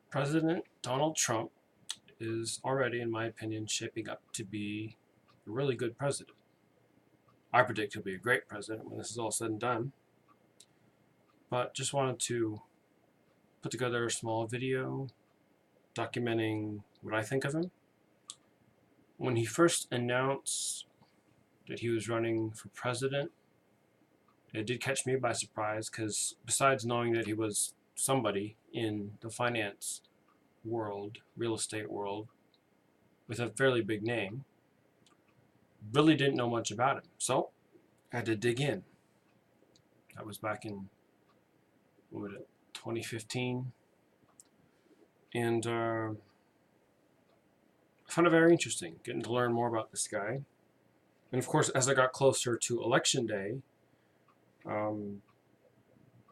President Donald Trump is already, in my opinion, shaping up to be a really good president. I predict he'll be a great president when this is all said and done. But just wanted to put together a small video documenting what I think of him. When he first announced that he was running for president, it did catch me by surprise because besides knowing that he was somebody in the finance world, real estate world, with a fairly big name, really didn't know much about him. So I had to dig in. That was back in, 2015. And I found it very interesting getting to learn more about this guy. And of course, as I got closer to election day, from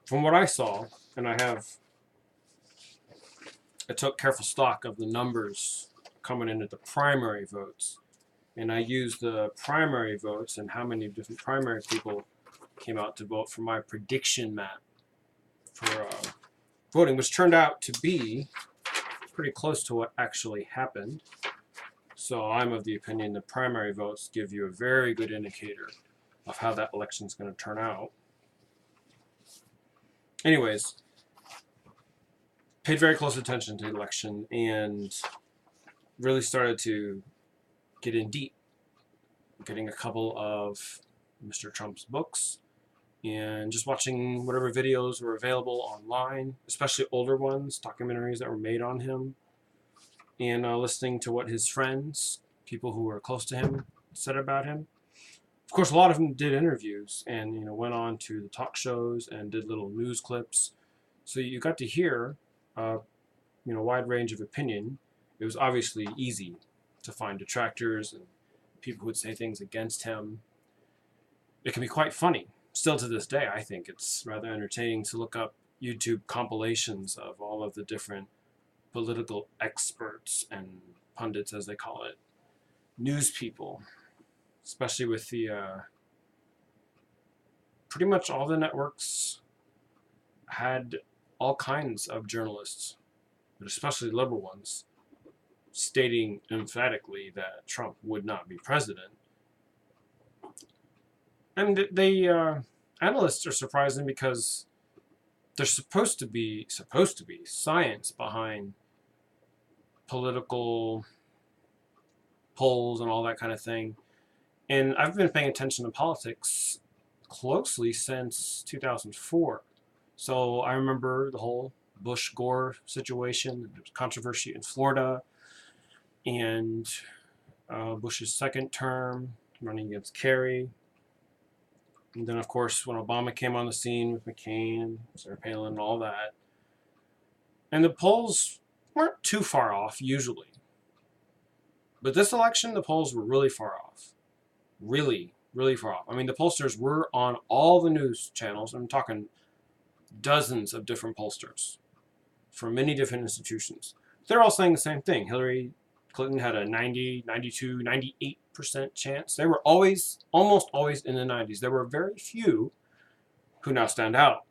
what I saw, and I took careful stock of the numbers coming in at the primary votes, and I used the primary votes and how many different primary people came out to vote for my prediction map for voting, which turned out to be pretty close to what actually happened. So I'm of the opinion the primary votes give you a very good indicator of how that election is going to turn out. Anyways, paid very close attention to the election and really started to get in deep, getting a couple of Mr. Trump's books and just watching whatever videos were available online, especially older ones, documentaries that were made on him, and listening to what his friends, people who were close to him, said about him. Of course, a lot of them did interviews and went on to the talk shows and did little news clips, so you got to hear a wide range of opinion. It was obviously easy to find detractors and people who would say things against him. It can be quite funny. Still to this day, I think it's rather entertaining to look up YouTube compilations of all of the different political experts and pundits, as they call it, news people, especially with the pretty much all the networks had all kinds of journalists, but especially liberal ones, stating emphatically that Trump would not be president. And the analysts are surprising because there's supposed to be science behind political polls and all that kind of thing. And I've been paying attention to politics closely since 2004. So I remember the whole Bush-Gore situation. There was controversy in Florida, and Bush's second term running against Kerry. And then, of course, when Obama came on the scene with McCain and Sarah Palin and all that. And the polls weren't too far off, usually. But this election, the polls were really far off. Really, really far off. I mean, the pollsters were on all the news channels. I'm talking dozens of different pollsters from many different institutions. They're all saying the same thing. Hillary Clinton had a 90, 92, 98% chance. They were almost always in the 90s. There were very few who now stand out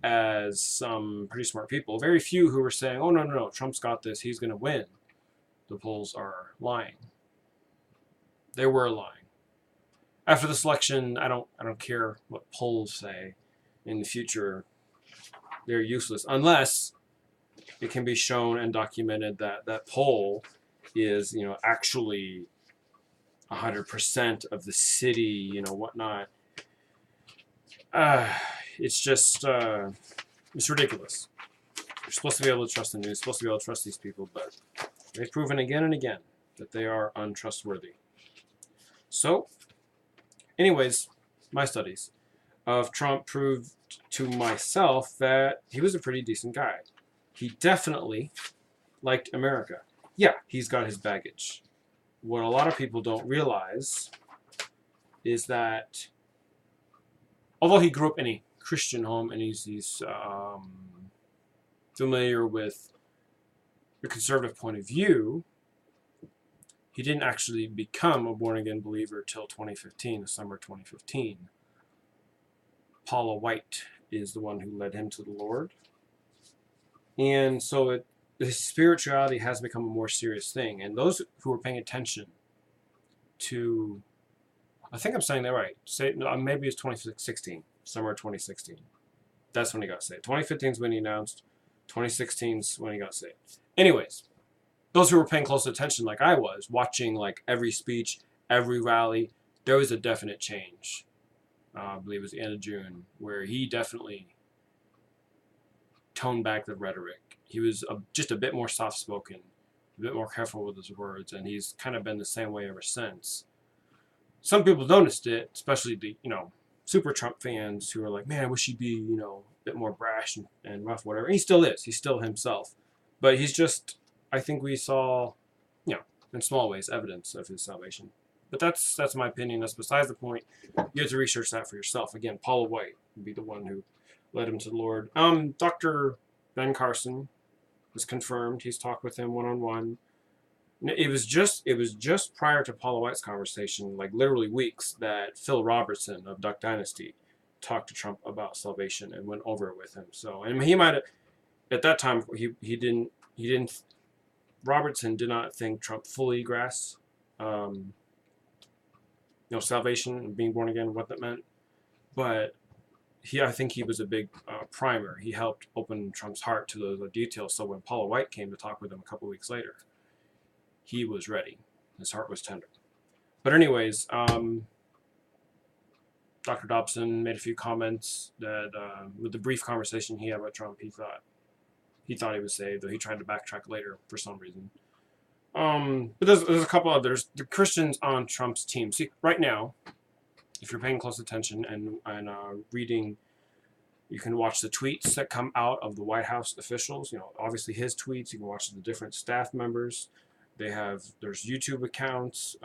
as some pretty smart people. Very few who were saying, oh, no, Trump's got this. He's going to win. The polls are lying. They were lying. After this election, I don't care what polls say. In the future, they're useless unless it can be shown and documented that that poll is, actually 100% of the city, whatnot. It's just, it's ridiculous. You're supposed to be able to trust the news, supposed to be able to trust these people, but they've proven again and again that they are untrustworthy. So, anyways, my studies of Trump proved to myself that he was a pretty decent guy. He definitely liked America. Yeah, he's got his baggage. What a lot of people don't realize is that although he grew up in a Christian home and he's familiar with the conservative point of view, he didn't actually become a born-again believer till 2015, the summer 2015. Paula White is the one who led him to the Lord. And so spirituality has become a more serious thing. And those who are paying attention to, I think I'm saying that right. Say no, maybe it's 2016, summer 2016. That's when he got saved. 2015 is when he announced. 2016 is when he got saved. Anyways, those who were paying close attention, like I was, watching like every speech, every rally, there was a definite change. I believe it was the end of June, where he definitely toned back the rhetoric. He was just a bit more soft-spoken, a bit more careful with his words, and he's kind of been the same way ever since. Some people noticed it, especially the super Trump fans who are like, man, I wish he'd be a bit more brash and rough, whatever. And he still is. He's still himself, but he's just. I think we saw, in small ways, evidence of his salvation. But that's my opinion. That's besides the point. You have to research that for yourself. Again, Paula White would be the one who led him to the Lord. Dr. Ben Carson was confirmed. He's talked with him one-on-one. It was just prior to Paula White's conversation, like literally weeks, that Phil Robertson of Duck Dynasty talked to Trump about salvation and went over it with him. So, and he might have, at that time, he didn't. Robertson did not think Trump fully grasped, salvation and being born again, what that meant. But I think he was a big primer. He helped open Trump's heart to those details. So when Paula White came to talk with him a couple weeks later, he was ready. His heart was tender. But anyways, Dr. Dobson made a few comments that with the brief conversation he had with Trump, he thought he was saved, though he tried to backtrack later for some reason. But there's a couple others. The Christians on Trump's team. See, right now, if you're paying close attention and reading, you can watch the tweets that come out of the White House officials. Obviously his tweets. You can watch the different staff members. There's YouTube accounts.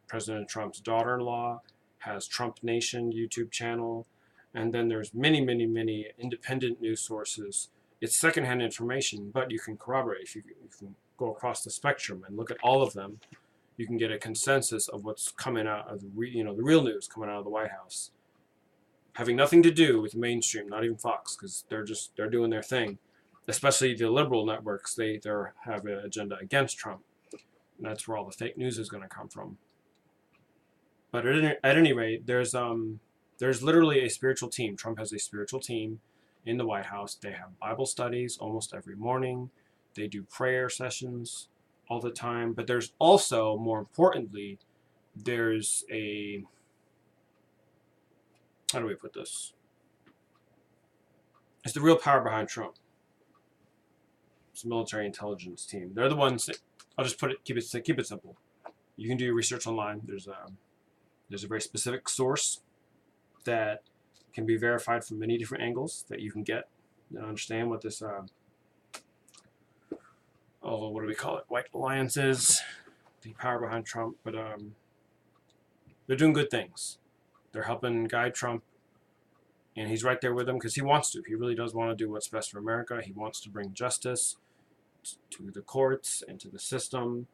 President Trump's daughter-in-law has Trump Nation YouTube channel, and then there's many, many, many independent news sources. It's secondhand information, but you can corroborate. If you can go across the spectrum and look at all of them, you can get a consensus of what's coming out of the real news coming out of the White House, having nothing to do with the mainstream, not even Fox, because they're doing their thing. Especially the liberal networks, they have an agenda against Trump, and that's where all the fake news is going to come from. But at any rate, there's literally a spiritual team. Trump has a spiritual team in the White House. They have Bible studies almost every morning. They do prayer sessions all the time. But there's also, more importantly, there's a, how do we put this? It's the real power behind Trump. It's a military intelligence team. They're the ones that, I'll just keep it simple. You can do your research online. There's a very specific source that can be verified from many different angles that you can get and understand what this, what do we call it? White Alliance is, the power behind Trump. But they're doing good things. They're helping guide Trump, and he's right there with them because he wants to. He really does want to do what's best for America. He wants to bring justice to the courts and to the system.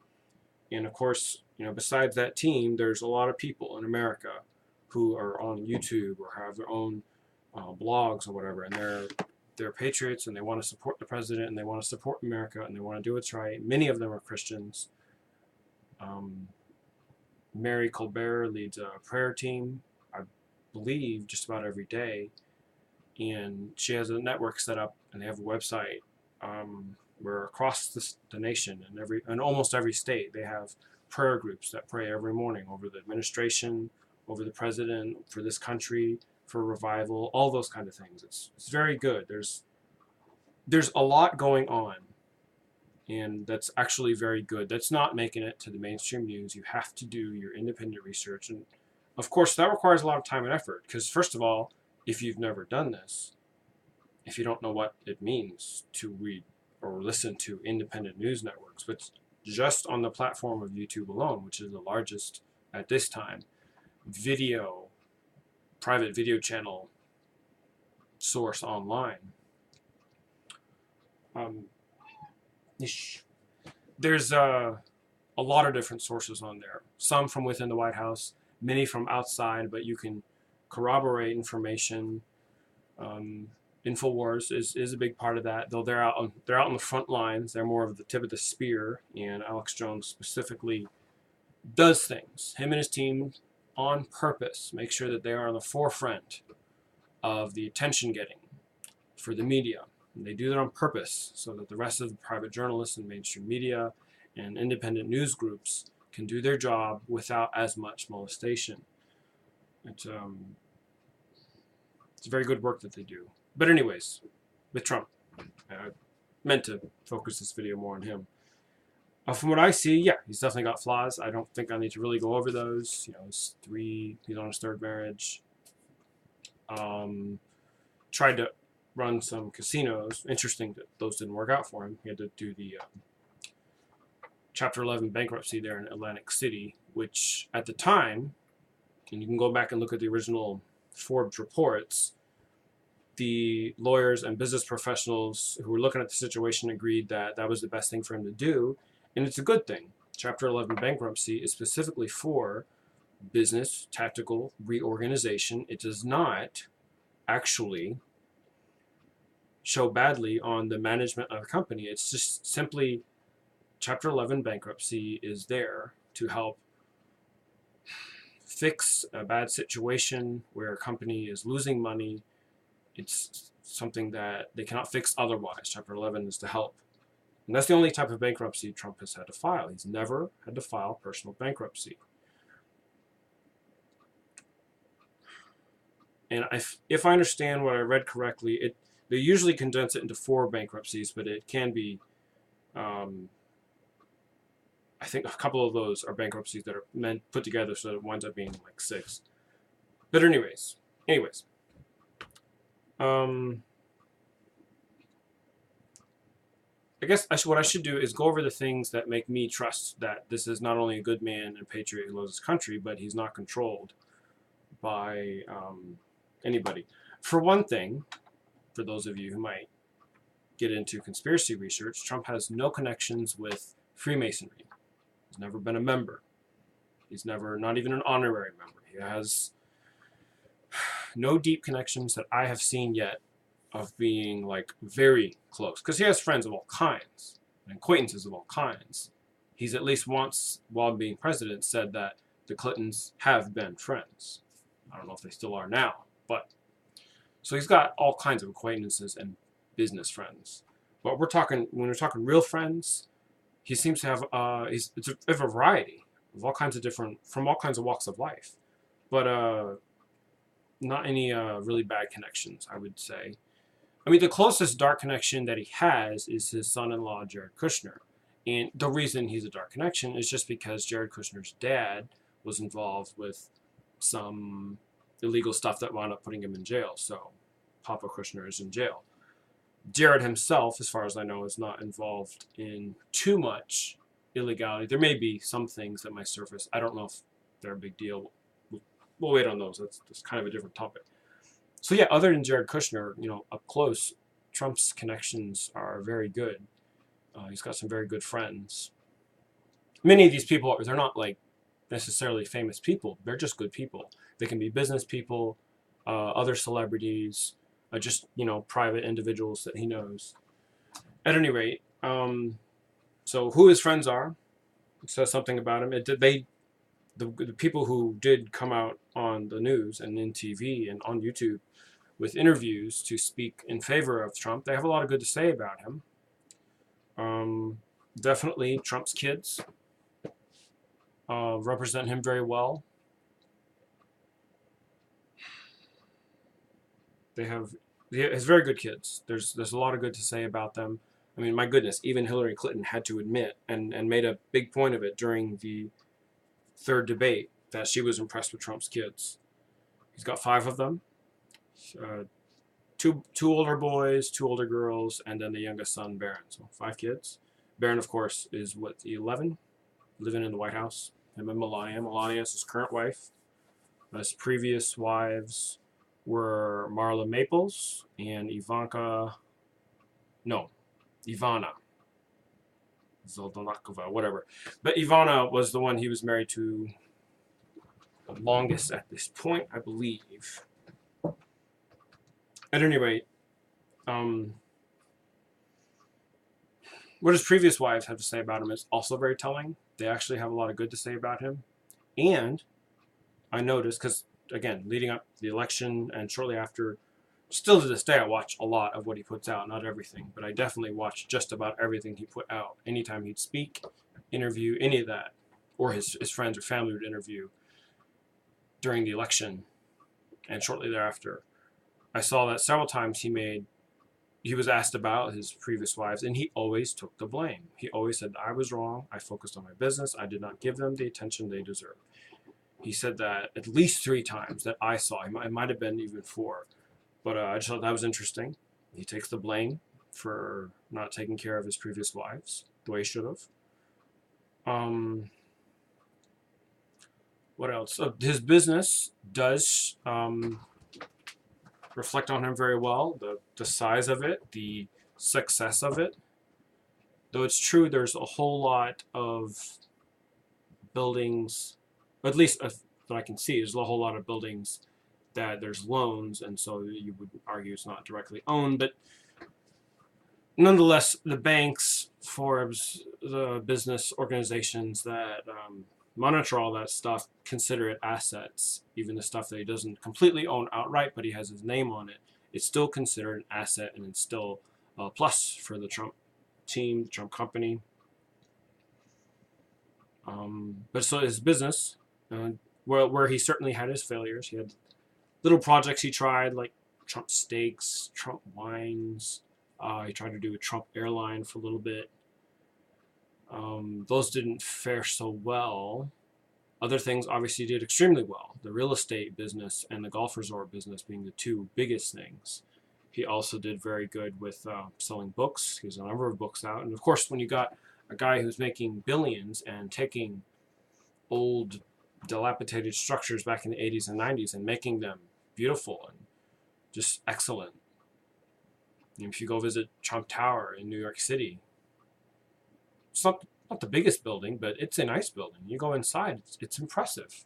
And of course, besides that team, there's a lot of people in America who are on YouTube or have their own blogs or whatever, and they're patriots and they want to support the president and they want to support America and they want to do what's right. Many of them are Christians. Mary Colbert leads a prayer team, I believe, just about every day, and she has a network set up and they have a website where across the nation and almost every state they have prayer groups that pray every morning over the administration, over the president, for this country, for revival, all those kind of things. It's very good. There's a lot going on, and that's actually very good. That's not making it to the mainstream news. You have to do your independent research, and of course that requires a lot of time and effort, because first of all, if you've never done this, if you don't know what it means to read or listen to independent news networks, but just on the platform of YouTube alone, which is the largest at this time private video channel source online, there's a lot of different sources on there. Some from within the White House, many from outside, but you can corroborate information. Infowars is a big part of that, though they're out on the front lines. They're more of the tip of the spear, and Alex Jones specifically does things. Him and his team on purpose make sure that they are on the forefront of the attention getting for the media. And they do that on purpose so that the rest of the private journalists and mainstream media and independent news groups can do their job without as much molestation. It's very good work that they do. But anyways, with Trump, I meant to focus this video more on him. From what I see, yeah, he's definitely got flaws. I don't think I need to really go over those. You know, he's on his third marriage. Tried to run some casinos. Interesting that those didn't work out for him. He had to do the Chapter 11 bankruptcy there in Atlantic City, which at the time, and you can go back and look at the original Forbes reports, the lawyers and business professionals who were looking at the situation agreed that that was the best thing for him to do, and it's a good thing. Chapter 11 bankruptcy is specifically for business tactical reorganization. It does not actually show badly on the management of the company. It's just simply Chapter 11 bankruptcy is there to help fix a bad situation where a company is losing money. It's something that they cannot fix otherwise. Chapter 11 is to help. And that's the only type of bankruptcy Trump has had to file. He's never had to file personal bankruptcy. And if I understand what I read correctly, they usually condense it into 4 bankruptcies, but it can be, I think a couple of those are bankruptcies that are put together, so it winds up being like 6. But anyways, I guess what I should do is go over the things that make me trust that this is not only a good man and patriot who loves his country, but he's not controlled by anybody. For one thing, for those of you who might get into conspiracy research, Trump has no connections with Freemasonry. He's never been a member. He's not even an honorary member. He has no deep connections that I have seen yet of being like very close. Because he has friends of all kinds and acquaintances of all kinds. He's at least once, while being president, said that the Clintons have been friends. I don't know if they still are now, but so he's got all kinds of acquaintances and business friends. But when we're talking real friends, he seems to have it's a variety of all kinds of from all kinds of walks of life, but not any really bad connections, I would say. I mean, the closest dark connection that he has is his son-in-law, Jared Kushner. And the reason he's a dark connection is just because Jared Kushner's dad was involved with some illegal stuff that wound up putting him in jail. So Papa Kushner is in jail. Jared himself, as far as I know, is not involved in too much illegality. There may be some things that might surface. I don't know if they're a big deal. We'll wait on those. That's kind of a different topic. So yeah, other than Jared Kushner, up close, Trump's connections are very good. He's got some very good friends. Many of these people, they're not like necessarily famous people. They're just good people. They can be business people, other celebrities, just private individuals that he knows. At any rate, so who his friends are, it says something about him. The people who did come out on the news and in TV and on YouTube with interviews to speak in favor of Trump, they have a lot of good to say about him. Definitely Trump's kids represent him very well. He has very good kids. There's a lot of good to say about them. I mean, my goodness, even Hillary Clinton had to admit and made a big point of it during the third debate that she was impressed with Trump's kids. He's got 5 of them. Two older boys, 2 older girls, and then the youngest son, Barron. So 5 kids. Barron, of course, is 11, living in the White House. Him and Melania. Melania is his current wife. His previous wives were Marla Maples and Ivana Zoldanakova, whatever. But Ivana was the one he was married to the longest at this point, I believe. At any rate, what his previous wives have to say about him is also very telling. They actually have a lot of good to say about him. And I noticed, because again, leading up to the election and shortly after, still to this day, I watch a lot of what he puts out. Not everything, but I definitely watch just about everything he put out. Anytime he'd speak, interview, any of that, or his friends or family would interview during the election and shortly thereafter, I saw that several times he was asked about his previous wives, and he always took the blame. He always said, I was wrong. I focused on my business. I did not give them the attention they deserve. He said that at least 3 times that I saw. It might have been even 4. But I just thought that was interesting. He takes the blame for not taking care of his previous wives the way he should have. What else? His business does reflect on him very well. The size of it, the success of it. Though it's true, there's a whole lot of buildings, at least that I can see, there's a whole lot of buildings that there's loans, and so you would argue it's not directly owned, but nonetheless, the banks, Forbes, the business organizations that monitor all that stuff consider it assets. Even the stuff that he doesn't completely own outright, but he has his name on it, it's still considered an asset, and it's still a plus for the Trump team, the Trump company. But so his business, where he certainly had his failures. He had little projects he tried, like Trump Steaks, Trump Wines. He tried to do a Trump airline for a little bit. Those didn't fare so well. Other things obviously did extremely well. The real estate business and the golf resort business being the 2 biggest things. He also did very good with selling books. He has a number of books out. And of course, when you got a guy who's making billions and taking old, dilapidated structures back in the 80s and 90s and making them beautiful and just excellent. If you go visit Trump Tower in New York City, it's not the biggest building, but it's a nice building. You go inside, it's impressive.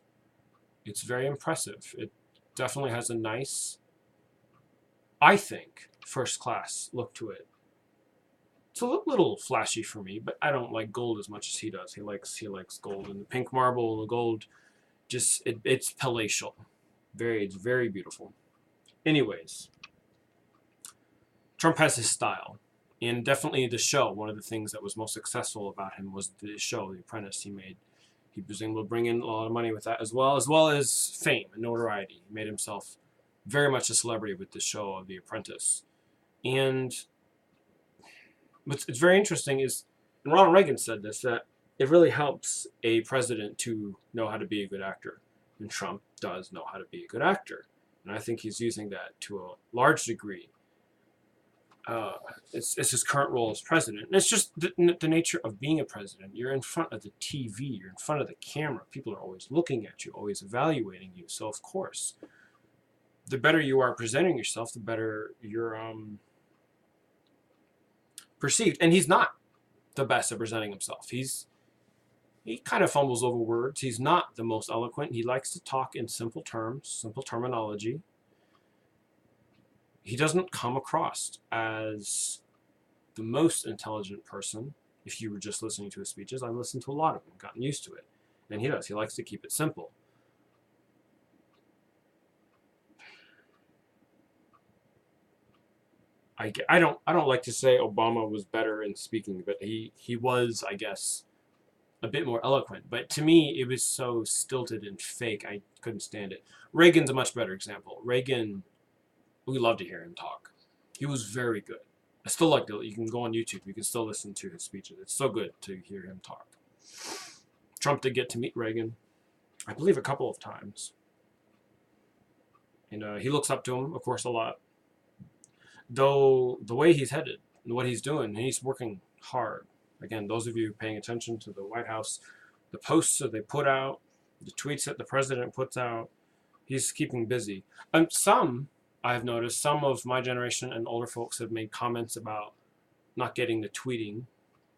It's very impressive. It definitely has a nice, I think, first class look to it. It's a little flashy for me, but I don't like gold as much as he does. He likes gold, and the pink marble and the gold, it's palatial. It's very beautiful. Anyways, Trump has his style, and definitely the show. One of the things that was most successful about him was the show, The Apprentice. He was able to bring in a lot of money with that as well as fame and notoriety. He made himself very much a celebrity with the show of The Apprentice. And what's very interesting is, and Ronald Reagan said this, that it really helps a president to know how to be a good actor. And Trump does know how to be a good actor. And I think he's using that to a large degree. It's his current role as president. And it's just the nature of being a president. You're in front of the TV. You're in front of the camera. People are always looking at you, always evaluating you. So, of course, the better you are presenting yourself, the better you're perceived. And he's not the best at presenting himself. He kind of fumbles over words. He's not the most eloquent. He likes to talk in simple terms, simple terminology. He doesn't come across as the most intelligent person. If you were just listening to his speeches, I've listened to a lot of them, gotten used to it. And he does. He likes to keep it simple. I don't like to say Obama was better in speaking, but he was, I guess, a bit more eloquent. But to me, it was so stilted and fake, I couldn't stand it. Reagan's a much better example. Reagan, we love to hear him talk. He was very good. I still like to, you can go on YouTube, you can still listen to his speeches. It's so good to hear him talk. Trump did get to meet Reagan, I believe, a couple of times. And he looks up to him, of course, a lot. Though the way he's headed and what he's doing, he's working hard. Again, those of you paying attention to the White House, the posts that they put out, the tweets that the president puts out, he's keeping busy. I've noticed, some of my generation and older folks have made comments about not getting the tweeting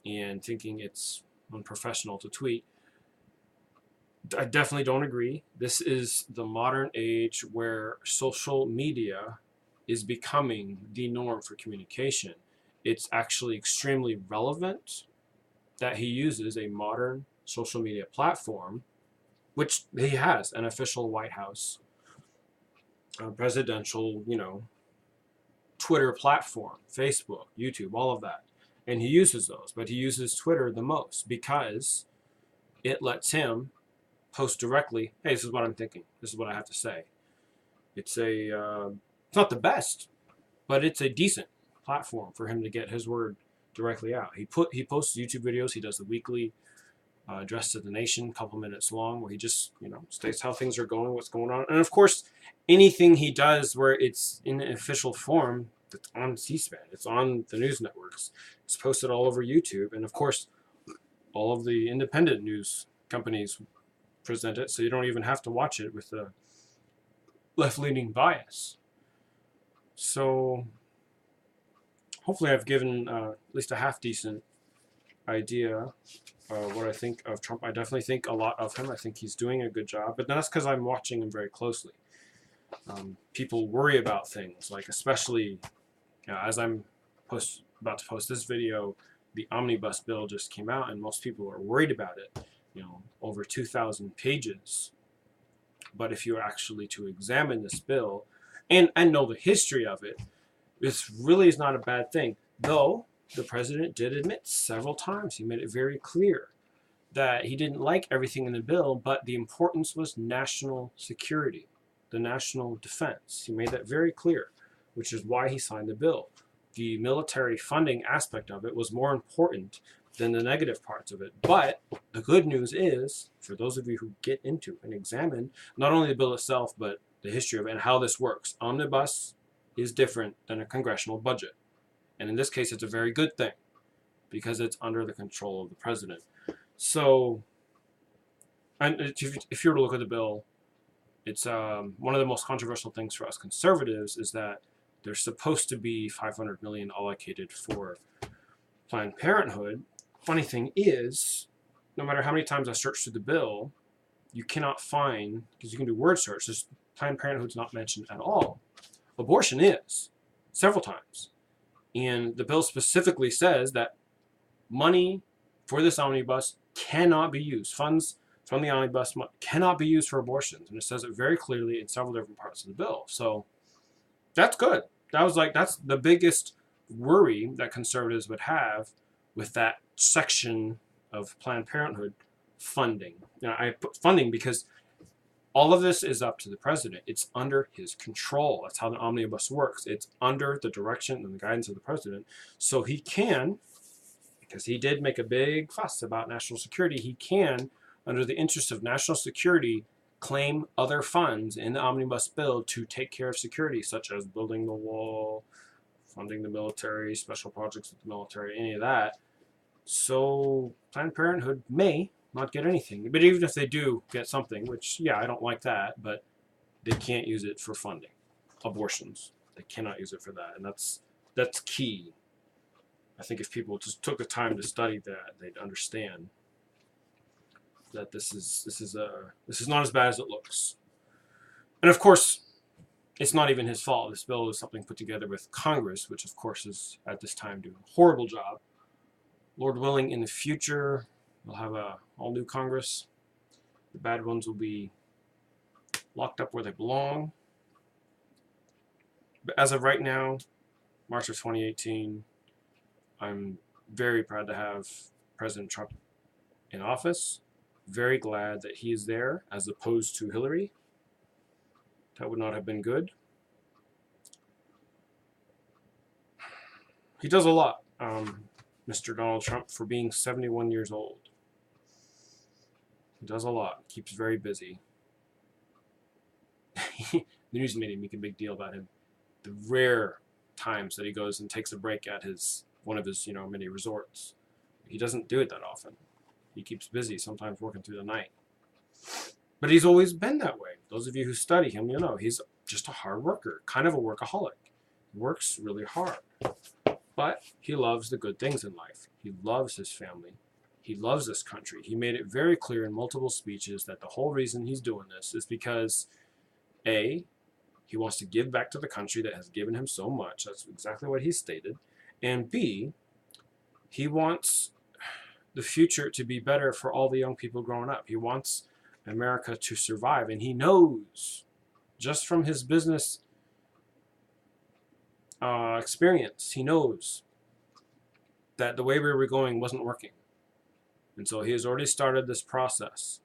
and thinking it's unprofessional to tweet. I definitely don't agree. This is the modern age where social media is becoming the norm for communication. It's actually extremely relevant that he uses a modern social media platform, which he has an official White House, presidential, Twitter platform, Facebook, YouTube, all of that. And he uses those, but he uses Twitter the most because it lets him post directly, hey, this is what I'm thinking. This is what I have to say. It's it's not the best, but it's a decent platform for him to get his word directly out. He posts YouTube videos. He does the weekly address to the nation, a couple minutes long, where he just states how things are going, what's going on, and of course, anything he does where it's in an official form, that's on C-SPAN, it's on the news networks, it's posted all over YouTube, and of course, all of the independent news companies present it, so you don't even have to watch it with a left-leaning bias. So hopefully I've given at least a half-decent idea what I think of Trump. I definitely think a lot of him. I think he's doing a good job, but that's because I'm watching him very closely. People worry about things, like especially as I'm about to post this video, the omnibus bill just came out, and most people are worried about it. Over 2,000 pages. But if you were actually to examine this bill and know the history of it, this really is not a bad thing. Though the president did admit several times, he made it very clear that he didn't like everything in the bill, but the importance was national security, the national defense. He made that very clear, which is why he signed the bill. The military funding aspect of it was more important than the negative parts of it. But the good news is, for those of you who get into and examine not only the bill itself, but the history of it and how this works, omnibus is different than a congressional budget. And in this case, it's a very good thing because it's under the control of the president. So, and if you were to look at the bill, it's one of the most controversial things for us conservatives is that there's supposed to be $500 million allocated for Planned Parenthood. Funny thing is, no matter how many times I search through the bill, you cannot find, because you can do word search, Planned Parenthood's not mentioned at all. Abortion is, several times. And the bill specifically says that money for this omnibus cannot be used. Funds from the omnibus cannot be used for abortions. And it says it very clearly in several different parts of the bill. So that's good. That's the biggest worry that conservatives would have with that section of Planned Parenthood funding. I put funding because all of this is up to the president. It's under his control. That's how the omnibus works. It's under the direction and the guidance of the president. So he can, because he did make a big fuss about national security, he can, under the interest of national security, claim other funds in the omnibus bill to take care of security, such as building the wall, funding the military, special projects with the military, any of that. So Planned Parenthood may not get anything. But even if they do get something, which, yeah, I don't like that, but they can't use it for funding abortions. They cannot use it for that. And that's key. I think if people just took the time to study that, they'd understand that this is not as bad as it looks. And of course, it's not even his fault. This bill is something put together with Congress, which of course is at this time doing a horrible job. Lord willing, in the future, we'll have a all new Congress. The bad ones will be locked up where they belong. But as of right now, March of 2018, I'm very proud to have President Trump in office. Very glad that he is there as opposed to Hillary. That would not have been good. He does a lot, Mr. Donald Trump, for being 71 years old. He does a lot. Keeps very busy. The news media make a big deal about him. The rare times that he goes and takes a break at one of his many resorts. He doesn't do it that often. He keeps busy, sometimes working through the night. But he's always been that way. Those of you who study him, he's just a hard worker, kind of a workaholic. He works really hard. But he loves the good things in life. He loves his family. He loves this country. He made it very clear in multiple speeches that the whole reason he's doing this is because, A, He wants to give back to the country that has given him so much. That's exactly what he stated. And B, he wants the future to be better for all the young people growing up. He wants America to survive. And he knows, just from his business experience, he knows that the way we were going wasn't working. And so he has already started this process.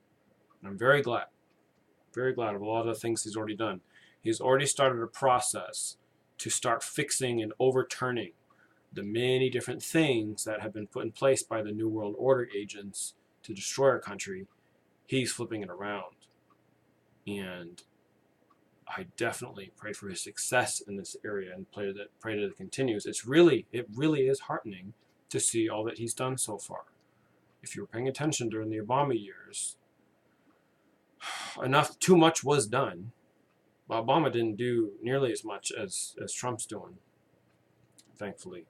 And I'm very glad of a lot of the things he's already done. He's already started a process to start fixing and overturning the many different things that have been put in place by the New World Order agents to destroy our country. He's flipping it around. And I definitely pray for his success in this area and pray that it continues. It really is heartening to see all that he's done so far. If you were paying attention during the Obama years, too much was done. But Obama didn't do nearly as much as Trump's doing, thankfully.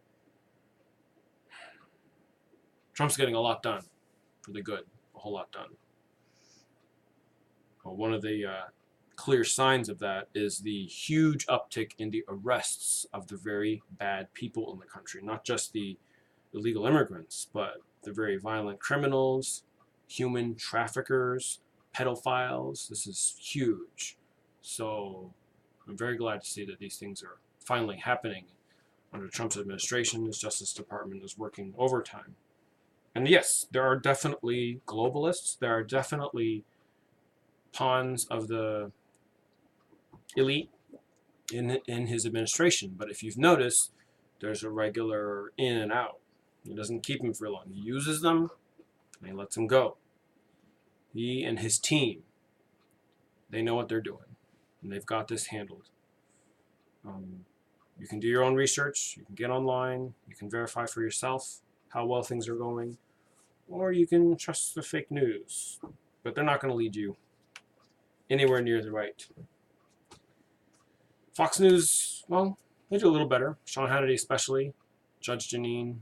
Trump's getting a lot done for the good, a whole lot done. One of the clear signs of that is the huge uptick in the arrests of the very bad people in the country, not just the illegal immigrants, but the very violent criminals, human traffickers, pedophiles. This is huge. So I'm very glad to see that these things are finally happening under Trump's administration. His Justice Department is working overtime. And yes, there are definitely globalists. There are definitely pawns of the elite in his administration. But if you've noticed, there's a regular in and out. He doesn't keep them for long. He uses them and he lets them go. He and his team, they know what they're doing. And they've got this handled. You can do your own research. You can get online. You can verify for yourself how well things are going. Or you can trust the fake news. But they're not going to lead you anywhere near the right. Fox News, well, they do a little better. Sean Hannity especially, Judge Jeanine,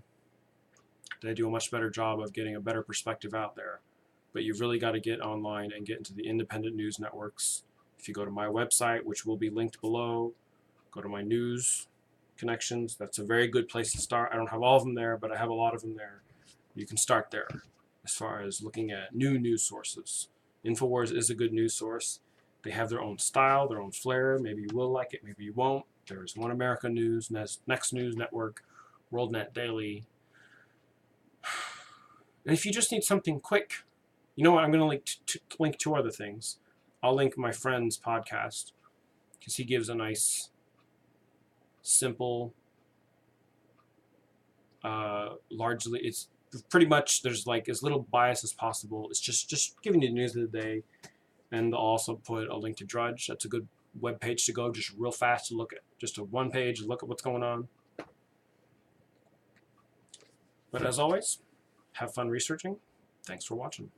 they do a much better job of getting a better perspective out there. But you've really got to get online and get into the independent news networks. If you go to my website, which will be linked below, go to my news connections. That's a very good place to start. I don't have all of them there, but I have a lot of them there. You can start there as far as looking at new news sources. InfoWars is a good news source. They have their own style, their own flair. Maybe you will like it, maybe you won't. There's One America News, Next News Network, WorldNet Daily. And if you just need something quick, you know what? I'm going to link two other things. I'll link my friend's podcast because he gives a nice, simple, largely, it's pretty much, there's like as little bias as possible. It's just giving you the news of the day. And I'll also put a link to Drudge. That's a good web page to go just real fast to look at. Just a one page, look at what's going on. But as always, have fun researching. Thanks for watching.